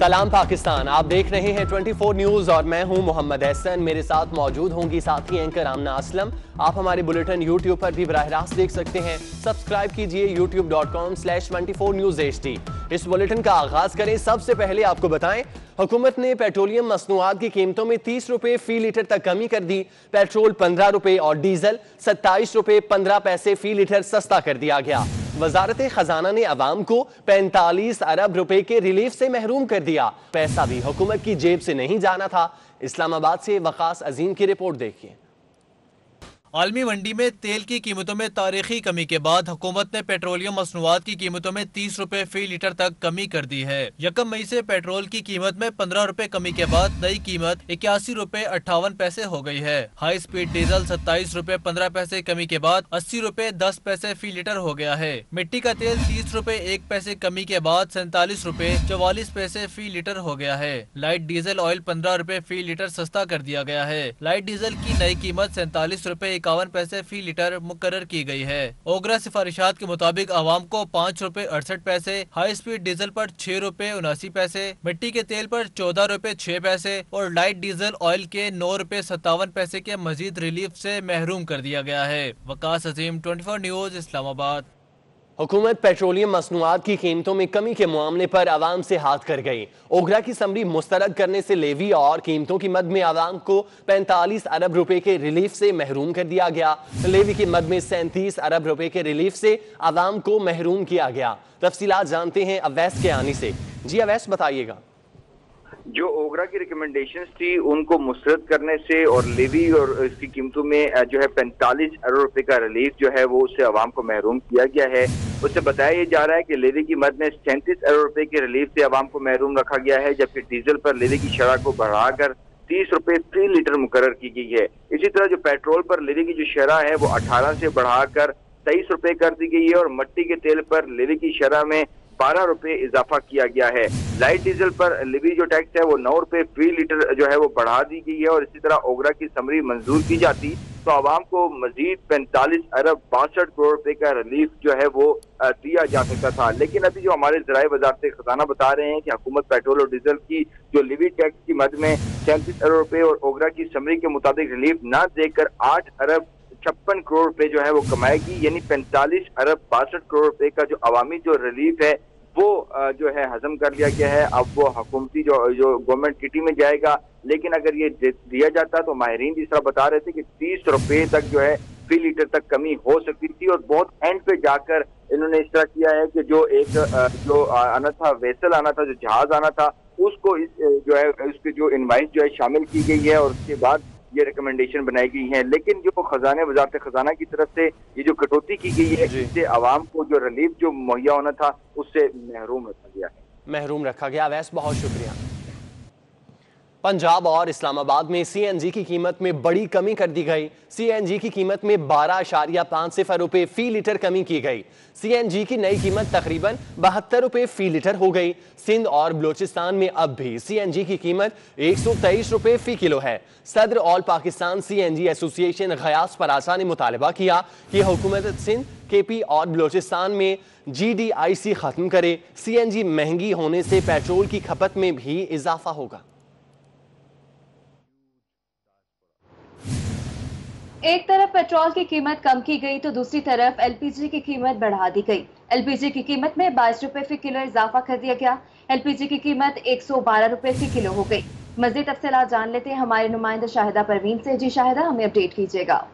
सलाम पाकिस्तान, आप देख रहे हैं 24 न्यूज और मैं हूं मोहम्मद एहसन। मेरे साथ मौजूद होंगी साथी एंकर आमना असलम। आप हमारे बुलेटिन यूट्यूब पर भी बराह रास्त देख सकते हैं। सब्सक्राइब कीजिए youtube.com/24newshd। इस बुलेटिन का आगाज करें। सबसे पहले आपको बताएं, हुकूमत ने पेट्रोलियम मसनूआत की कीमतों में 30 रुपए फी लीटर तक कमी कर दी। पेट्रोल 15 रुपए और डीजल 27 रुपए 15 पैसे फी लीटर सस्ता कर दिया गया। वजारत खजाना ने अवाम को 45 अरब रुपए के रिलीफ से महरूम कर दिया। पैसा भी हुकूमत की जेब से नहीं जाना था। इस्लामाबाद से वकास अजीम की रिपोर्ट देखिए। आलमी मंडी में तेल की कीमतों में तारीखी कमी के बाद हुकूमत ने पेट्रोलियम मसनूआत की कीमतों में 30 रुपए फी लीटर तक कमी कर दी है। 1 मई से पेट्रोल की कीमत में 15 रुपए कमी के बाद नई कीमत 81 रुपए 58 पैसे हो गई है। हाई स्पीड डीजल 27 रुपए 15 पैसे कमी के बाद 80 रुपए 10 पैसे फी लीटर हो गया है। मिट्टी का तेल 30 रुपए 1 पैसे कमी के बाद 47 रुपए 44 पैसे फी लीटर हो गया है। लाइट डीजल ऑयल 15 रुपए फी लीटर सस्ता कर दिया गया है। लाइट डीजल की नई कीमत 47 रुपए 51 पैसे फी लीटर मुकर्रर की गई है। ओगरा सिफारिशात के मुताबिक आवाम को 5 रुपए 68 पैसे, हाई स्पीड डीजल पर 6 रुपए 79 पैसे, मिट्टी के तेल पर 14 रुपए 6 पैसे और लाइट डीजल ऑयल के 9 रुपए 57 पैसे के मजीद रिलीफ से महरूम कर दिया गया है। वकास अजीम, 24 न्यूज, इस्लामाबाद। हुकूमत पेट्रोलियम मसनूआत की कीमतों में कमी के मामले पर आवाम से हाथ कर गई। ओगरा की समरी मुस्तरद करने से लेवी और कीमतों की मद में आवाम को 45 अरब रुपए के रिलीफ से महरूम कर दिया गया। लेवी की मद में 37 अरब रुपए के रिलीफ से आवाम को महरूम किया गया। तफसीलात जानते हैं अवैस के आने से। जी अवैस, बताइएगा। जो ओगरा की रिकमेंडेशंस थी उनको मुस्तरद करने से और लेवी और इसकी कीमतों में जो है 45 अरब रुपए का रिलीफ जो है वो उससे आवाम को महरूम किया गया है। उससे बताया जा रहा है कि लेवी की मद में 37 अरब रुपए के रिलीफ से आवाम को महरूम रखा गया है, जबकि डीजल पर लेवी की शरह को बढ़ाकर 30 रुपए फी लीटर मुकर्रर की गई है। इसी तरह जो पेट्रोल पर लेवी की जो शरह है वो 18 से बढ़ाकर 23 रुपए कर दी गई है और मिट्टी के तेल पर लेवी की शरह में 12 रुपए इजाफा किया गया है। लाइट डीजल पर लेवी जो टैक्स है वो 9 रुपए फी लीटर जो है वो बढ़ा दी गई है और इसी तरह ओगरा की समरी मंजूर की जाती तो आवाम को मजीद 45 अरब 62 करोड़ रुपए का रिलीफ जो है वो दिया जा सकता था। लेकिन अभी जो हमारे ज़राए वज़ारत खजाना बता रहे हैं कि हुकूमत पेट्रोल और डीजल की जो लेवी टैक्स की मद में 37 अरब रुपए और ओगरा की समरी के मुताबिक रिलीफ न देकर 8 अरब 56 करोड़ रुपए जो है वो कमाएगी, यानी 45 अरब 62 करोड़ रुपए का जो अवामी जो रिलीफ है वो जो है हजम कर लिया गया है। अब वो हुकूमती जो गवर्नमेंट किटी में जाएगा। लेकिन अगर ये दिया जाता तो माहिरीन जिस तरह बता रहे थे कि 30 रुपए तक जो है फी लीटर तक कमी हो सकती थी और बहुत एंड पे जाकर इन्होंने इस तरह किया है कि जो एक जो आना था, वेसल आना था, जो जहाज आना था, उसको जो है उसकी जो इनवाइस जो है शामिल की गई है और उसके बाद ये रिकमेंडेशन बनाई गई है। लेकिन जो खजाने वजारत खजाना की तरफ से ये जो कटौती की गई है इससे आवाम को जो रिलीफ जो मुहैया होना था उससे महरूम रखा गया है। महरूम रखा गया। वैस, बहुत शुक्रिया। पंजाब और इस्लामाबाद में सीएनजी की कीमत में बड़ी कमी कर दी गई। सीएनजी की कीमत में 12.50 रुपए फी लीटर कमी की गई। सीएनजी की नई कीमत तकरीबन 72 रुपए फी लीटर हो गई। सिंध और बलोचिस्तान में अब भी सीएनजी की कीमत 123 रुपए फी किलो है। सदर all Pakistan CNG association Ghiyas परासा ने मुतालबा किया कि हुकूमत सिंध, केपी और बलोचिस्तान में GDIC खत्म करे। सीएनजी महंगी होने से पेट्रोल की खपत में भी इजाफा होगा। एक तरफ पेट्रोल की कीमत कम की गई तो दूसरी तरफ एलपीजी की कीमत बढ़ा दी गई। एलपीजी की कीमत में 22 रुपए फी किलो इजाफा कर दिया गया। एलपीजी की कीमत 112 रुपए फी किलो हो गई। मज़ीद तफसीलात जान लेते हैं हमारे नुमाइंदा शाहिदा परवीन से। जी शाहिदा, हमें अपडेट कीजिएगा।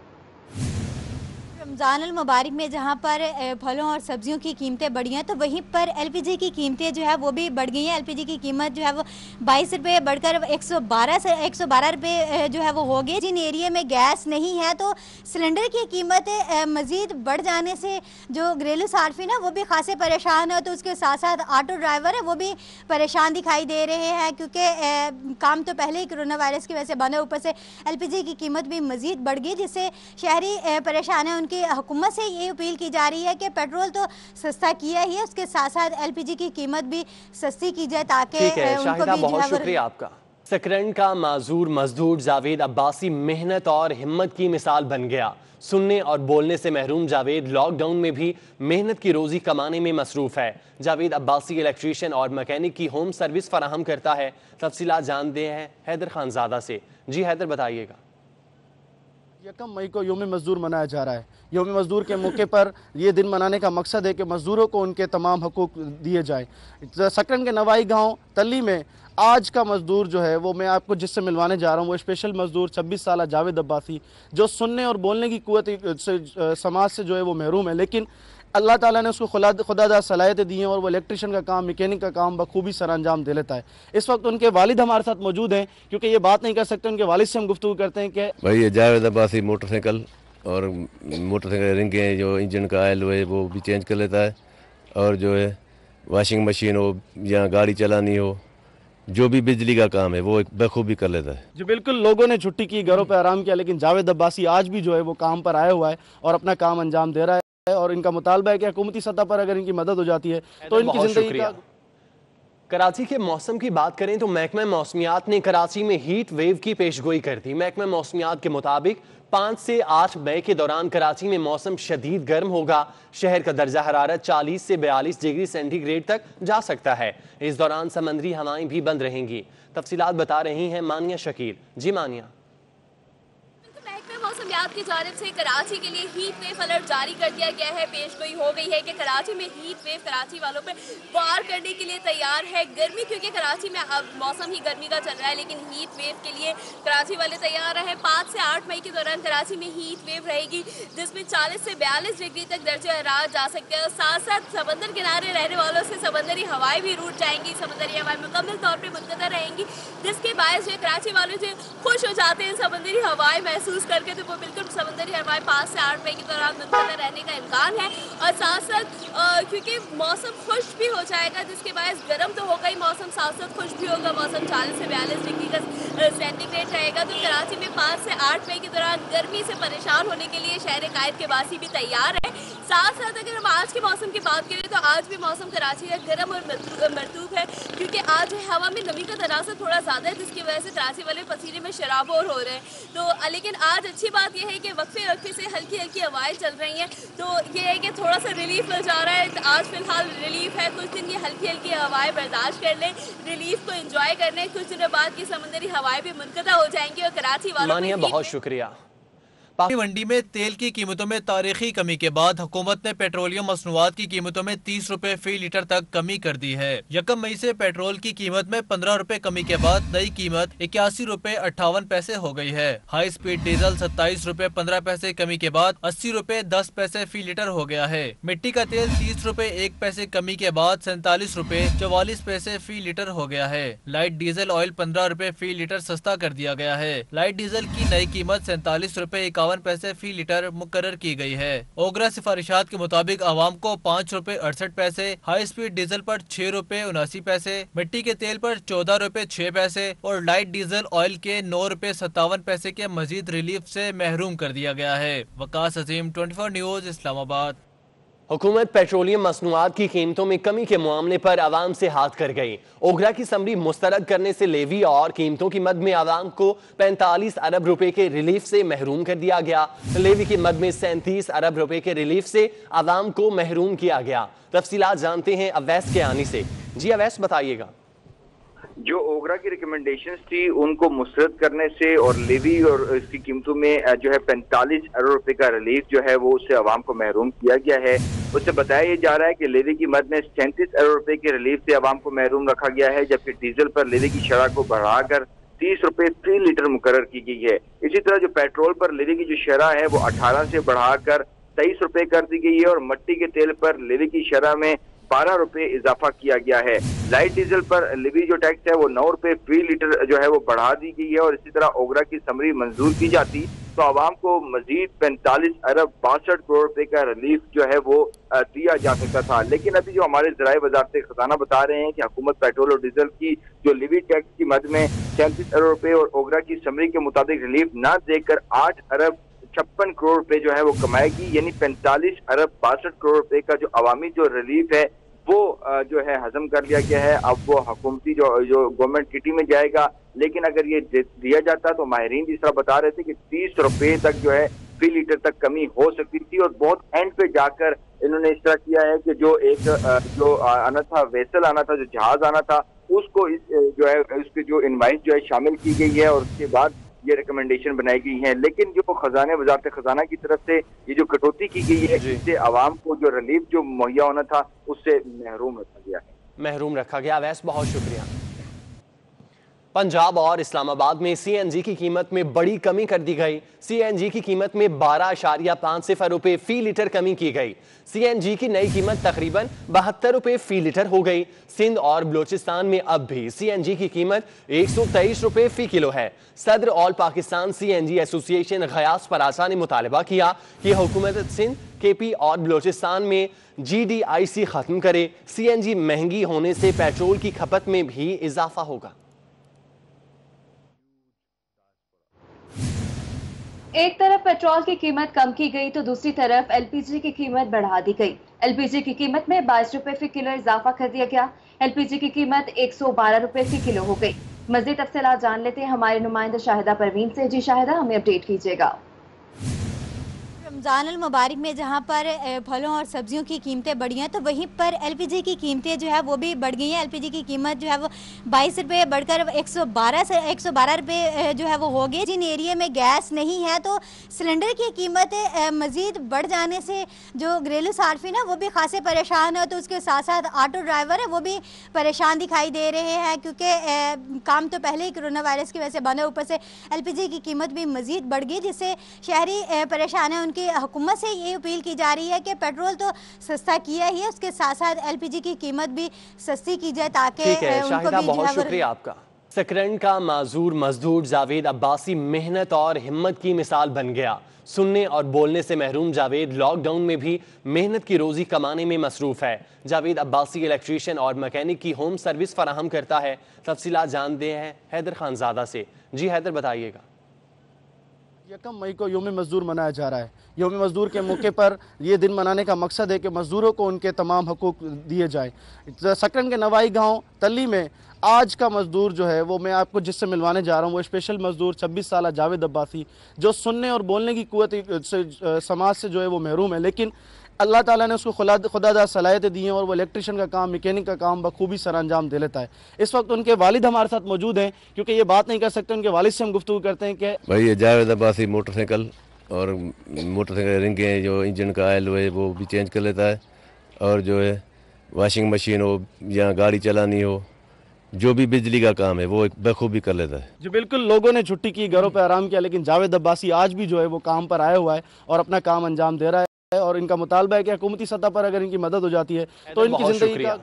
रमज़ान अल मुबारक में जहाँ पर फलों और सब्जियों की कीमतें बढ़ी हैं तो वहीं पर एलपीजी की कीमतें जो है वो भी बढ़ गई हैं। एलपीजी की कीमत जो है वो 22 रुपये बढ़कर 112 रुपये जो है वो हो गई। जिन एरिया में गैस नहीं है तो सिलेंडर की कीमत मज़ीद बढ़ जाने से जो घरेलू सार्फिन है वो भी खासे परेशान है। तो उसके साथ साथ ऑटो ड्राइवर है वो भी परेशान दिखाई दे रहे हैं क्योंकि काम तो पहले ही कोरोना वायरस की वजह से बंद है, ऊपर से एलपीजी की कीमत भी मज़ीद बढ़ गई जिससे शहरी परेशान है। उनकी हुकूमत से ये अपील की जा रही है कि पेट्रोल तो सस्ता किया ही है, उसके साथ साथ एलपीजी की कीमत भी सस्ती की जाए ताकि उनको भी बहुत शुक्रिया आपका। सकरन का माजूर मजदूर जावेद अब्बासी मेहनत और हिम्मत की मिसाल बन गया। सुनने और बोलने से महरूम जावेद लॉकडाउन में भी मेहनत की रोजी कमाने में मसरूफ है। जावेद अब्बासी इलेक्ट्रीशियन और मैकेनिक की होम सर्विस फराहम करता है। तफसीलात जानते हैं हैदर खानजादा से। जी हैदर, बताइएगा। 1 मई को यौम मजदूर मनाया जा रहा है। यौम मजदूर के मौके पर ये दिन मनाने का मकसद है कि मजदूरों को उनके तमाम हकूक दिए जाए। सकरन के नवाई गांव तल्ली में आज का मजदूर जो है वो मैं आपको जिससे मिलवाने जा रहा हूँ वो स्पेशल मजदूर 26 साल जावेद अब्बासी, जो सुनने और बोलने की कुव्वत से समाज से जो है वो महरूम है, लेकिन अल्लाह ताला ने उसको खुदादा सलाहियतें दी हैं और वो इलेक्ट्रिशियन का काम, मैकेनिक का काम बखूबी सर अंजाम दे लेता है। इस वक्त उनके वालिद हमारे साथ मौजूद हैं, क्योंकि ये बात नहीं कर सकते, उनके वालिद से हम गुफ्तगू करते हैं कि भाई ये जावेद अब्बासी मोटरसाइकिल और मोटरसाइकिल रिंगें जो इंजन का ऑयल है वो भी चेंज कर लेता है, और जो है वॉशिंग मशीन हो या गाड़ी चलानी हो, जो भी बिजली का काम है वो बखूबी कर लेता है। जी बिल्कुल, लोगों ने छुट्टी की, घरों पर आराम किया, लेकिन जावेद अब्बासी आज भी जो है वो काम पर आया हुआ है और अपना काम अंजाम दे रहा है, और इनका मुतालबा है कि हुकूमती सतह पर अगर इनकी मदद हो जाती है तो इनकी जिंदगी का। कराची के मौसम की बात करें तो महकमा मौसमियात ने कराची में हीट वेव की पेशगोई कर दी। महकमा मौसमियात के मुताबिक 5 से 8 मई के दौरान कराची में मौसम शदीद गर्म होगा। शहर का दर्जा हरारत 40 से 42 डिग्री सेंटीग्रेड तक जा सकता है। इस दौरान समंदरी हवाएं भी बंद रहेंगी। तफसीलात बता रही हैं मानिया शकील। जी मानिया। मौसमियात की जानिब से कराची के लिए हीट वेव अलर्ट जारी कर दिया गया है। पेशगोई हो गई है कि कराची में हीट वेव कराची वालों पे वार करने के लिए तैयार है। गर्मी, क्योंकि कराची में अब मौसम ही गर्मी का चल रहा है, लेकिन हीट वेव के लिए कराची वाले तैयार है। 5 से 8 मई के दौरान कराची में हीट वेव रहेगी, जिसमें 40 से 42 डिग्री तक दर्जा हरारत जा सकते हैं। और साथ साथ समंदर किनारे रहने वालों से समंदरी हवाएं भी रूठ जाएंगी। समंदरी हवाएं मुकम्मल तौर पर मुनक़ता रहेंगी, जिसके बायस जो कराची वाले जो खुश हो जाते हैं समंदरी हवाएं महसूस करके, तो वो बिल्कुल समंदरी हवाएं 5 से 8 मई के दौरान मुनक़ता रहने का इम्कान है। और साथ साथ क्योंकि मौसम खुश्क भी हो जाएगा, जिसके बायस गर्म तो होगा ही मौसम, साथ साथ खुश्क भी होगा मौसम। 40 से 42 डिग्री का सेंटीग्रेड रहेगा। तो कराची में 5 से 8 मई के दौरान गर्मी से परेशान होने के लिए शहर कायद के वासी भी तैयार है। साथ साथ अगर हम आज के मौसम की बात करें तो आज भी मौसम कराची का गर्म और मरतूब है, क्योंकि आज हवा में नमी का तनासर थोड़ा ज़्यादा है, जिसकी वजह से कराची वाले पसीने में शराबोर हो रहे हैं। तो लेकिन आज अच्छी बात यह है कि वक्फे वक्फे से हल्की हल्की हवाएं चल रही हैं, तो ये है कि थोड़ा सा रिलीफ मिल जा रहा है। आज फिलहाल रिलीफ है, कुछ दिन ये हल्की हल्की हवाएं बर्दाश्त कर लें, रिलीफ को एंजॉय कर लें। कुछ दिनों बाद की समंदरी हवाएं भी मुनक़ता हो जाएंगी और कराची वालों को बहुत शुक्रिया। मंडी में तेल की कीमतों में तारीखी कमी के बाद हुकूमत ने पेट्रोलियम मसनूआत की कीमतों में 30 रुपए फी लीटर तक कमी कर दी है। 1 मई से पेट्रोल की कीमत में 15 रुपए कमी के बाद नई कीमत 81 रुपए 58 पैसे हो गई है। हाई स्पीड डीजल 27 रुपए 15 पैसे कमी के बाद 80 रुपए 10 पैसे फी लीटर हो गया है। मिट्टी का तेल 30 रुपए 1 पैसे कमी के बाद 47 रुपए 44 पैसे फी लीटर हो गया है। लाइट डीजल ऑयल 15 रुपए फी लीटर सस्ता कर दिया गया है। लाइट डीजल की नई कीमत 47 रुपए 51 पैसे फी लीटर मुकर्रर की गई है। ओगरा सिफारिशात के मुताबिक आवाम को 5 रुपए 68 पैसे, हाई स्पीड डीजल पर 6 रुपए 79 पैसे, मिट्टी के तेल पर 14 रुपए 6 पैसे और लाइट डीजल ऑयल के 9 रुपए 57 पैसे के मजीद रिलीफ से महरूम कर दिया गया है। वकास अजीम, 24 न्यूज, इस्लामाबाद। हुकूमत पेट्रोलियम मसनूआत की कीमतों में कमी के मामले पर आवाम से हाथ कर गई। ओगरा की समरी मुस्तरद करने से लेवी और कीमतों की मद में आवाम को 45 अरब रुपए के रिलीफ से महरूम कर दिया गया। लेवी की मद में 37 अरब रुपए के रिलीफ से आवाम को महरूम किया गया। तफसीलात जानते हैं अवैस के आने से। जी अवैस, बताइएगा। जो ओगरा की रिकमेंडेशंस थी उनको मुस्तरद करने से और लेवी और इसकी कीमतों में जो है 45 अरब रुपए का रिलीफ जो है वो उससे आवाम को महरूम किया गया है। उससे बताया जा रहा है कि लेवी की मद में 37 अरब रुपए के रिलीफ से आवाम को महरूम रखा गया है, जबकि डीजल पर लेवी की शरह को बढ़ाकर 30 रुपए फी लीटर मुकर्रर की गई है। इसी तरह जो पेट्रोल पर लेवी की जो शरह है वो 18 से बढ़ाकर 23 रुपए कर दी गई है और मट्टी के तेल पर लेवी की शरह में 12 रुपए इजाफा किया गया है। लाइट डीजल पर लेवी जो टैक्स है वो 9 रुपए फी लीटर जो है वो बढ़ा दी गई है और इसी तरह ओगरा की समरी मंजूर की जाती तो आवाम को मजीद 45 अरब 62 करोड़ रुपए का रिलीफ जो है वो दिया जा सकता था। लेकिन अभी जो हमारे ज़राए वज़ारत खजाना बता रहे हैं कि हुकूमत पेट्रोल और डीजल की जो लेवी टैक्स की मद में 37 अरब रुपए और ओगरा की समरी के मुताबिक रिलीफ न देकर 8 अरब 56 करोड़ रुपए जो है वो कमाएगी, यानी 45 अरब 62 करोड़ रुपए का जो अवामी जो रिलीफ है वो जो है हजम कर लिया गया है। अब वो हुकूमती जो गवर्नमेंट किटी में जाएगा लेकिन अगर ये दिया जाता तो माहिरीन जिस तरह बता रहे थे कि 30 रुपए तक जो है फी लीटर तक कमी हो सकती थी, और बहुत एंड पे जाकर इन्होंने इस तरह किया है कि जो एक जो आना था, वेसल आना था, जो जहाज आना था, उसको जो है उसकी जो इनवाइस जो है शामिल की गई है, और उसके बाद ये रिकमेंडेशन बनाई गई है। लेकिन जो खजाने वजारत खजाना की तरफ से ये जो कटौती की गई है, इससे आवाम को जो रिलीफ जो मुहैया होना था उससे महरूम रखा गया है। महरूम रखा गया। वैसे बहुत शुक्रिया। पंजाब और इस्लामाबाद में सीएनजी की कीमत में बड़ी कमी कर दी गई। सीएनजी की कीमत में 12.50 रुपए फी लीटर कमी की गई। सीएनजी की नई कीमत तकरीबन 72 रुपए फी लीटर हो गई। सिंध और बलोचिस्तान में अब भी सीएनजी की कीमत 123 रुपए फी किलो है। सदर all Pakistan CNG association Ghiyas परासा ने मुतालबा किया कि हुकूमत सिंध, केपी और बलोचिस्तान में GDIC खत्म करे। सीएनजी महंगी होने से पेट्रोल की खपत में भी इजाफा होगा। एक तरफ पेट्रोल की कीमत कम की गई तो दूसरी तरफ एलपीजी की कीमत बढ़ा दी गई। एलपीजी की कीमत में 22 रुपए फी किलो इजाफा कर दिया गया। एलपीजी की कीमत 112 रुपए फी किलो हो गई। मज़ीद तफसीलात जान लेते हैं हमारे नुमाइंदा शाहिदा परवीन से। जी शाहिदा, हमें अपडेट कीजिएगा। रमज़ान अल मुबारक में जहाँ पर फलों और सब्जियों की कीमतें बढ़ी हैं तो वहीं पर एलपीजी की कीमतें जो है वो भी बढ़ गई हैं। एलपीजी की कीमत जो है वो 22 रुपये बढ़कर 112 रुपये जो है वो हो गई। जिन एरिया में गैस नहीं है तो सिलेंडर की कीमत मज़ीद बढ़ जाने से जो घरेलू सार्फिन है वो भी खासे परेशान है, तो उसके साथ साथ ऑटो ड्राइवर है वो भी परेशान दिखाई दे रहे हैं, क्योंकि काम तो पहले ही कोरोना वायरस की वजह से बंद है, ऊपर से एलपीजी की कीमत भी मज़ीद बढ़ गई, जिससे शहरी परेशान है। उनकी हुकूमत से ये अपील की जा रही है कि पेट्रोल तो सस्ता किया ही है, उसके साथ साथ एलपीजी की कीमत भी सस्ती की जाए ताकि उनको भी बहुत शुक्रिया आपका। सकरन का माजूर मजदूर जावेद अब्बासी मेहनत और हिम्मत की मिसाल बन गया। सुनने और बोलने से महरूम जावेद लॉकडाउन में भी मेहनत की रोजी कमाने में मसरूफ है। जावेद अब्बासी इलेक्ट्रीशियन और मैकेनिक की होम सर्विस फराहम करता है। तफसीलात जानते हैं हैदर खानजादा से। जी हैदर, बताइएगा। 1 मई को यौम मजदूर मनाया जा रहा है। यौम मजदूर के मौके पर ये दिन मनाने का मकसद है कि मजदूरों को उनके तमाम हकूक़ दिए जाए। सकरन के नवाई गांव तल्ली में आज का मजदूर जो है वो मैं आपको जिससे मिलवाने जा रहा हूँ, वो स्पेशल मजदूर 26 साल जावेद अब्बासी, जो सुनने और बोलने की कुव्वत से समाज से जो है वो महरूम है, लेकिन अल्लाह ताला ने उसको खुदादा सलाहियतें दी हैं और वो इलेक्ट्रिशियन का काम, मैकेनिक का काम बखूबी सर अंजाम दे लेता है। इस वक्त उनके वालिद हमारे साथ मौजूद हैं, क्योंकि ये बात नहीं कर सकते, उनके वालिद से हम गुफ्तगू करते हैं कि भाई ये जावेद अब्बासी मोटरसाइकिल और मोटरसाइकिल रिंगें जो इंजन का ऑयल है वो भी चेंज कर लेता है, और जो है वॉशिंग मशीन हो या गाड़ी चलानी हो, जो भी बिजली का काम है वो बखूबी कर लेता है। जी बिल्कुल, लोगों ने छुट्टी की, घरों पर आराम किया, लेकिन जावेद अब्बासी आज भी जो है वो काम पर आया हुआ है और अपना काम अंजाम दे रहा है, और इनका मुतालबा है कि हुकूमती सतह पर अगर इनकी मदद हो जाती है तो इनकी जिंदगी का।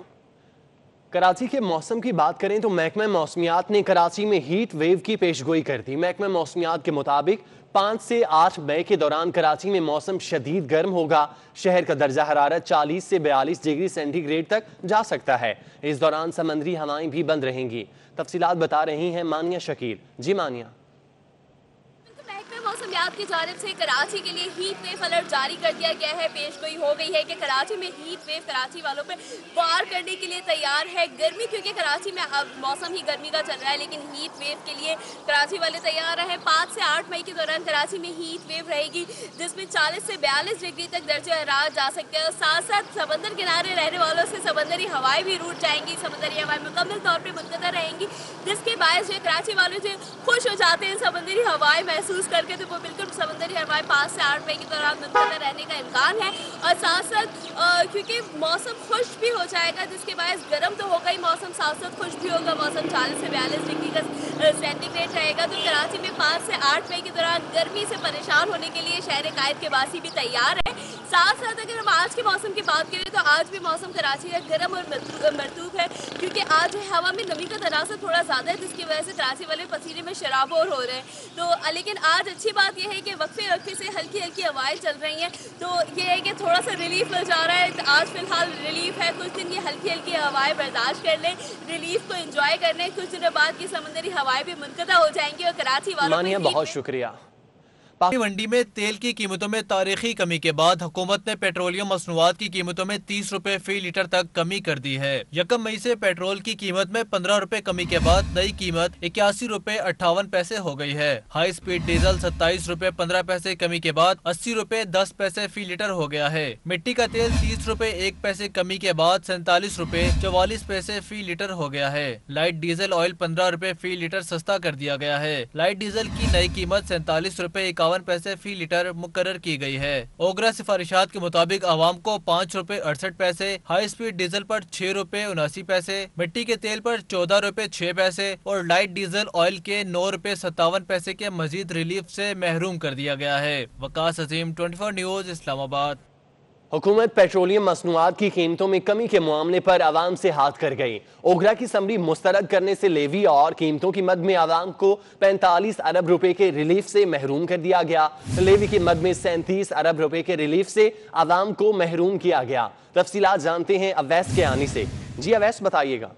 कराची के मौसम की बात करें तो महकमा मौसमियात ने कराची में हीट वेव की पेशगोई कर दी। महकमा मौसमियात के मुताबिक 5 से 8 मई के दौरान कराची में मौसम शदीद गर्म होगा। शहर का दर्जा हरारत 40 से 42 डिग्री सेंटीग्रेड तक जा सकता है। इस दौरान समंदरी हवाएं भी बंद रहेंगी। तफसीलात बता रही हैं मानिया शकील। जी मानिया। मौसमियात की जानिब से कराची के लिए हीट वेव अलर्ट जारी कर दिया गया है। पेशगोई हो गई है कि कराची में हीट वेव कराची वालों पे वार करने के लिए तैयार है। गर्मी, क्योंकि कराची में अब मौसम ही गर्मी का चल रहा है, लेकिन हीट वेव के लिए कराची वाले तैयार है। 5 से 8 मई के दौरान कराची में हीट वेव रहेगी, जिसमें 40 से 42 डिग्री तक दर्जे हरारत जा सकते हैं, और साथ साथ समंदर किनारे रहने वालों से समंदरी हवाएं भी रूठ जाएंगी। समंदरी हवाएं मुकम्मल तौर पर मुनक़ता रहेंगी, जिसके बायस जो कराची वाले जो खुश हो जाते हैं समंदरी हवाएं महसूस करके, तो वो बिल्कुल समंदरी हवाएं 5 से 8 मई के दौरान मुनक़ता रहने का इम्कान है। और साथ साथ क्योंकि मौसम खुश भी हो जाएगा, जिसके बायस गर्म तो होगा ही मौसम, साथ साथ खुश भी होगा मौसम। 40 से 42 डिग्री का सेंटीग्रेड रहेगा। तो कराची में 5 से 8 मई के दौरान गर्मी से परेशान होने के लिए शहर कायद के वासी भी तैयार है। साथ साथ अगर हम आज के मौसम की बात करें तो आज भी मौसम कराची का गर्म और मरतूब है, क्योंकि आज हवा में नमी का तनासर थोड़ा ज़्यादा है, जिसकी वजह से कराची वाले पसीने में शराबोर हो रहे हैं। तो लेकिन आज अच्छी बात यह है कि वक्फे से हल्की हल्की हवाएं चल रही हैं, तो ये है कि थोड़ा सा रिलीफ मिल जा रहा है। तो आज फिलहाल रिलीफ है, कुछ दिन ये हल्की हल्की हवाएं बर्दाश्त कर लें, रिलीफ को एंजॉय कर लें। कुछ दिनों बाद की समंदरी हवाएं भी मुनक़ता हो जाएंगी और कराची वालों मानिया बहुत शुक्रिया। मंडी में तेल की कीमतों में तारीखी कमी के बाद हुकूमत ने पेट्रोलियम मसनूआत की कीमतों में 30 रुपए फी लीटर तक कमी कर दी है। 1 मई से पेट्रोल की कीमत में 15 रुपए कमी के बाद नई कीमत 81 रुपए 58 पैसे हो गई है। हाई स्पीड डीजल 27 रुपए 15 पैसे कमी के बाद 80 रुपए 10 पैसे फी लीटर हो गया है। मिट्टी का तेल 30 रुपए 1 पैसे कमी के बाद 47 रुपए 44 पैसे फी लीटर हो गया है। लाइट डीजल ऑयल 15 रुपए फी लीटर सस्ता कर दिया गया है। लाइट डीजल की नई कीमत 47 रुपए 51 पैसे फी लीटर मुकर्रर की गई है। ओगरा सिफारिशात के मुताबिक आवाम को 5 रुपए 68 पैसे, हाई स्पीड डीजल पर 6 रुपए 79 पैसे, मिट्टी के तेल पर 14 रुपए 6 पैसे और लाइट डीजल ऑयल के 9 रुपए 57 पैसे के मजीद रिलीफ से महरूम कर दिया गया है। वकास अजीम, 24 न्यूज, इस्लामाबाद। हुकूमत पेट्रोलियम मसनूआत की कीमतों में कमी के मामले पर आवाम से हाथ कर गई। ओगरा की समरी मुस्तरद करने से लेवी और कीमतों की मद में आवाम को 45 अरब रुपए के रिलीफ से महरूम कर दिया गया। लेवी की मद में 37 अरब रुपए के रिलीफ से आवाम को महरूम किया गया। तफसीलात जानते हैं अवैस के आने से। जी अवैस, बताइएगा।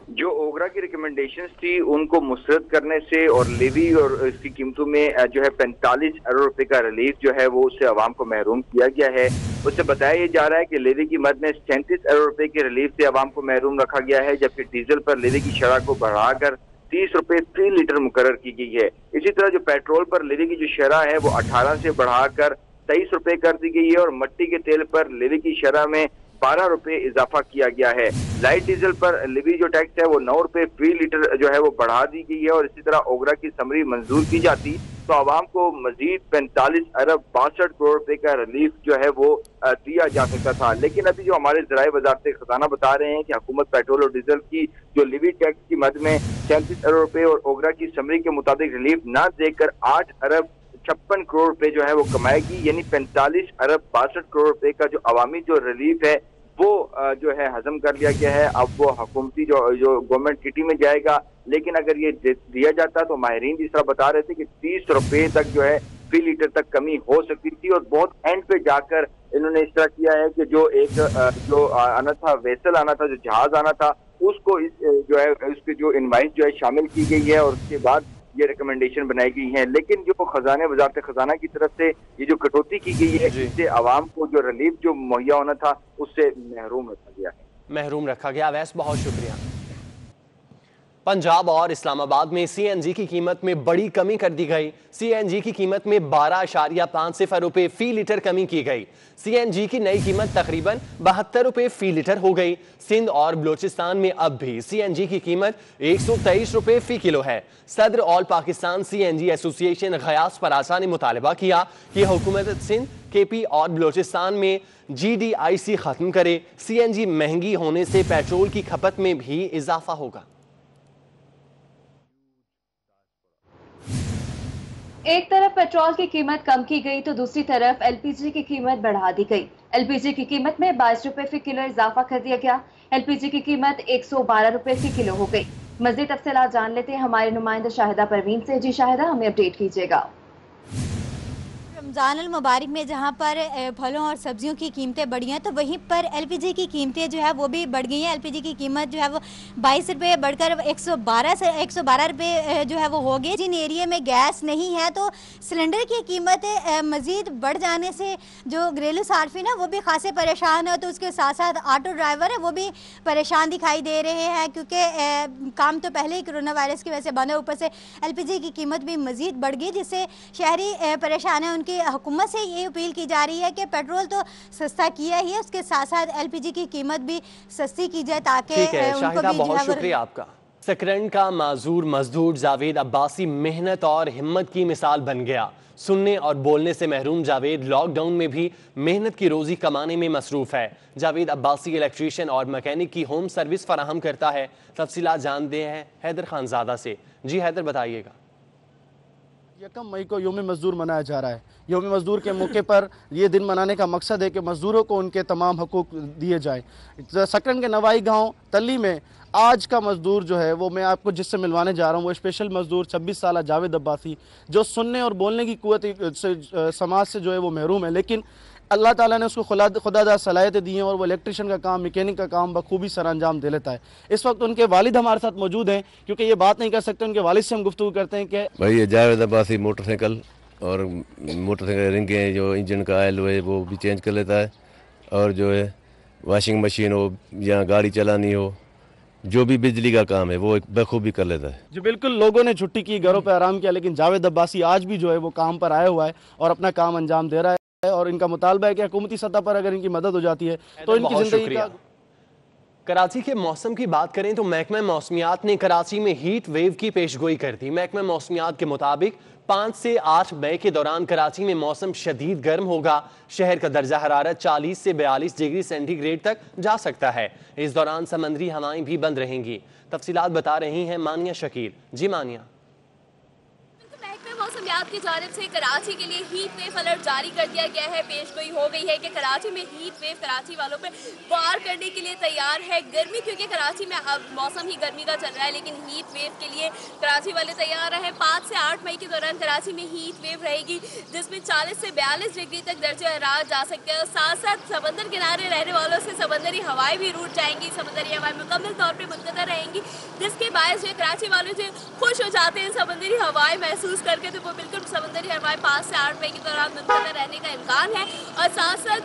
जो ओगरा की रिकमेंडेशंस थी उनको मुस्तरद करने से और लेवी और इसकी कीमतों में जो है 45 अरब रुपए का रिलीफ जो है वो उससे आवाम को महरूम किया गया है। उससे बताया जा रहा है कि लेवी की मद में 37 अरब रुपए के रिलीफ से आवाम को महरूम रखा गया है, जबकि डीजल पर लेवी की शरह को बढ़ाकर 30 रुपए फी लीटर मुकर्रर की गई है। इसी तरह जो पेट्रोल पर लेवी की जो शरह है वो 18 से बढ़ाकर 23 रुपए कर दी गई है और मिट्टी के तेल पर लेवी की शरह में 12 रुपए इजाफा किया गया है। लाइट डीजल पर लेवी जो टैक्स है वो 9 रुपए फी लीटर जो है वो बढ़ा दी गई है और इसी तरह ओगरा की समरी मंजूर की जाती तो आवाम को मजीद 45 अरब 62 करोड़ रुपए का रिलीफ जो है वो दिया जा सकता था। लेकिन अभी जो हमारे ज़राए वज़ारत खजाना बता रहे हैं कि हुकूमत पेट्रोल और डीजल की जो लेवी टैक्स की मद में 37 अरब रुपए और ओगरा की समरी के मुताबिक रिलीफ न देकर 8 अरब 56 करोड़ रुपए जो है वो कमाएगी, यानी 45 अरब 62 करोड़ रुपए का जो अवामी जो रिलीफ है वो जो है हजम कर लिया गया है। अब वो हुकूमती जो गवर्नमेंट किटी में जाएगा, लेकिन अगर ये दिया जाता तो माहिरीन जिस तरह बता रहे थे कि 30 रुपए तक जो है फी लीटर तक कमी हो सकती थी और बहुत एंड पे जाकर इन्होंने इस तरह किया है कि जो एक जो आना था वेसल आना था, जो जहाज आना था, उसको जो है उसके जो इनवाइस जो है शामिल की गई है और उसके बाद ये रिकमेंडेशन बनाई गई है। लेकिन जो खजाने वजारत खजाना की तरफ से ये जो कटौती की गई है इससे आवाम को जो रिलीफ जो मुहैया होना था उससे महरूम रखा गया है। महरूम रखा गया। वैस, बहुत शुक्रिया। पंजाब और इस्लामाबाद में सीएनजी की कीमत में बड़ी कमी कर दी गई। सीएनजी की कीमत में 12.50 रुपए फी लीटर कमी की गई। सीएनजी की नई कीमत तकरीबन 72 रुपए फी लीटर हो गई। सिंध और बलोचिस्तान में अब भी सीएनजी की कीमत 123 रुपए फी किलो है। सदर all Pakistan CNG association Ghiyas परासा ने मुतालबा किया कि हुकूमत सिंध, केपी और बलोचिस्तान में GDIC खत्म करे। सीएनजी महंगी होने से पेट्रोल की खपत में भी इजाफा होगा। एक तरफ पेट्रोल की कीमत कम की गई तो दूसरी तरफ एलपीजी की कीमत बढ़ा दी गई। एलपीजी की कीमत में 22 रुपए फी किलो इजाफा कर दिया गया। एलपीजी की कीमत 112 रुपए फी किलो हो गई। मज़ीद तफसीलात जान लेते हैं हमारे नुमाइंदा शाहिदा परवीन से। जी शाहिदा, हमें अपडेट कीजिएगा। रमज़ान अल मुबारक में जहाँ पर फलों और सब्जियों की कीमतें बढ़ी हैं तो वहीं पर एलपीजी की कीमतें जो है वो भी बढ़ गई हैं। एलपीजी की कीमत जो है वो 22 रुपये बढ़कर 112 रुपये जो है वो हो गई। जिन एरिया में गैस नहीं है तो सिलेंडर की कीमत मज़ीद बढ़ जाने से जो घरेलू सार्फिन है वो भी खासे परेशान है। तो उसके साथ साथ ऑटो ड्राइवर है वो भी परेशान दिखाई दे रहे हैं क्योंकि काम तो पहले ही कोरोना वायरस की वजह से बंद है, ऊपर से एलपीजी की कीमत भी मज़ीद बढ़ गई जिससे शहरी परेशान है। उनकी हुकूमत से ये अपील की जा रही है कि पेट्रोल तो सस्ता किया ही है, उसके साथ साथ एलपीजी की कीमत भी सस्ती की जाए ताकि उनको भी बहुत शुक्रिया आपका। सकरन का माजूर मजदूर जावेद अब्बासी मेहनत और हिम्मत की मिसाल बन गया। सुनने और बोलने से महरूम जावेद लॉकडाउन में भी मेहनत की रोजी कमाने में मसरूफ है। जावेद अब्बासी इलेक्ट्रीशियन और मैकेनिक की होम सर्विस फराहम करता है। तफसीलात जानते हैं हैदर खानजादा से। जी हैदर, बताइएगा। 1 मई को यौम मजदूर मनाया जा रहा है। यौम मजदूर के मौके पर ये दिन मनाने का मकसद है कि मजदूरों को उनके तमाम हकूक़ दिए जाए। सकरन के नवाई गांव तल्ली में आज का मजदूर जो है वो मैं आपको जिससे मिलवाने जा रहा हूँ वो स्पेशल मजदूर 26 साल जावेद अब्बासी, जो सुनने और बोलने की कुव्वत से समाज से जो है वो महरूम है, लेकिन अल्लाह ताला ने उसको खुदादा सलाहियतें दी हैं और वो इलेक्ट्रिशियन का काम, मैकेनिक का काम बखूबी सर अंजाम दे लेता है। इस वक्त उनके वालिद हमारे साथ मौजूद हैं क्योंकि ये बात नहीं कर सकते, उनके वालिद से हम गुफ्तगू करते हैं कि भाई ये जावेद अब्बासी मोटरसाइकिल और मोटरसाइकिल रिंगें जो इंजन का ऑयल है वो भी चेंज कर लेता है। और जो है वॉशिंग मशीन हो या गाड़ी चलानी हो, जो भी बिजली का काम है वो बखूबी कर लेता है। जी बिल्कुल, लोगों ने छुट्टी की, घरों पर आराम किया, लेकिन जावेद अब्बासी आज भी जो है वो काम पर आया हुआ है और अपना काम अंजाम दे रहा है। और इनका मुतालबा है कि हुकूमती सतह पर अगर इनकी मदद हो जाती है तो इनकी जिंदगी का। कराची के मौसम की बात करें तो महकमा मौसमियात ने कराची में हीट वेव की पेशगोई कर दी। महकमा मौसमियात के मुताबिक 5 से 8 मई के दौरान कराची में मौसम शदीद गर्म होगा। शहर का दर्जा हरारत 40 से 42 डिग्री सेंटीग्रेड तक जा सकता है। इस दौरान समंदरी हवाएं भी बंद रहेंगी। तफसीलात बता रही हैं मानिया शकील। जी मानिया। मौसमियात की जानिब से कराची के लिए हीट वेव अलर्ट जारी कर दिया गया है। पेशगोई हो गई है कि कराची में हीट वेव कराची वालों पे वार करने के लिए तैयार है। गर्मी क्योंकि कराची में अब मौसम ही गर्मी का चल रहा है, लेकिन हीट वेव के लिए कराची वाले तैयार है। 5 से 8 मई के दौरान कराची में हीट वेव रहेगी, जिसमें 40 से 42 डिग्री तक दर्जा हरारत जा सकते हैं। और साथ साथ समंदर किनारे रहने वालों से समंदरी हवाएं भी रूठ जाएंगी। समंदरी हवाएं मुकम्मल तौर पर मुनक़ता रहेंगी, जिसके बायस जो कराची वाले जो खुश हो जाते हैं समंदरी हवाएं महसूस करके, तो वो बिल्कुल समंदरी हवाएं 5 से 8 मई के दौरान मुनक़ता रहने का इम्कान है। और साथ साथ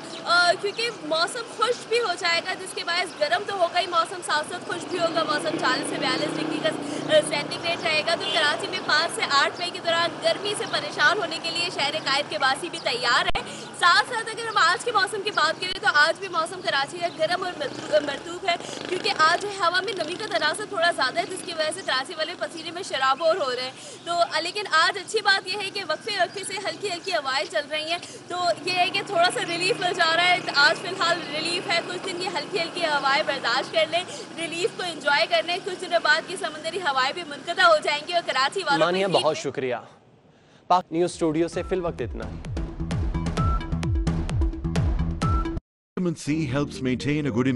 क्योंकि मौसम खुश भी हो जाएगा, जिसके बायस गर्म तो होगा ही मौसम, साथ साथ खुश भी होगा मौसम। 40 से 42 डिग्री का सेंटीग्रेड रहेगा। तो कराची में 5 से 8 मई के दौरान गर्मी से परेशान होने के लिए शहर कायद के वासी भी तैयार है। साथ साथ अगर हम आज के मौसम की बात करें तो आज भी मौसम कराची का गर्म और मरतूब है, क्योंकि आज हवा में नमी का तनासर थोड़ा ज़्यादा है, जिसकी वजह से कराची वाले पसीने में शराबोर हो रहे हैं। तो लेकिन आज अच्छी बात यह है कि वक्फे वक्फे से हल्की हल्की हवाएं चल रही हैं, तो ये है कि थोड़ा सा रिलीफ मिल जा रहा है। आज फिलहाल रिलीफ है, कुछ दिन ये हल्की हल्की हवाएं बर्दाश्त कर लें, रिलीफ को एंजॉय कर लें। कुछ दिनों बाद की समंदरी हवाएं भी मुनक़ता हो जाएंगी और कराची वालों मानिया बहुत शुक्रिया। पाक न्यूज़ स्टूडियो से फिल वक्त इतना ही। Vitamin C helps maintain a good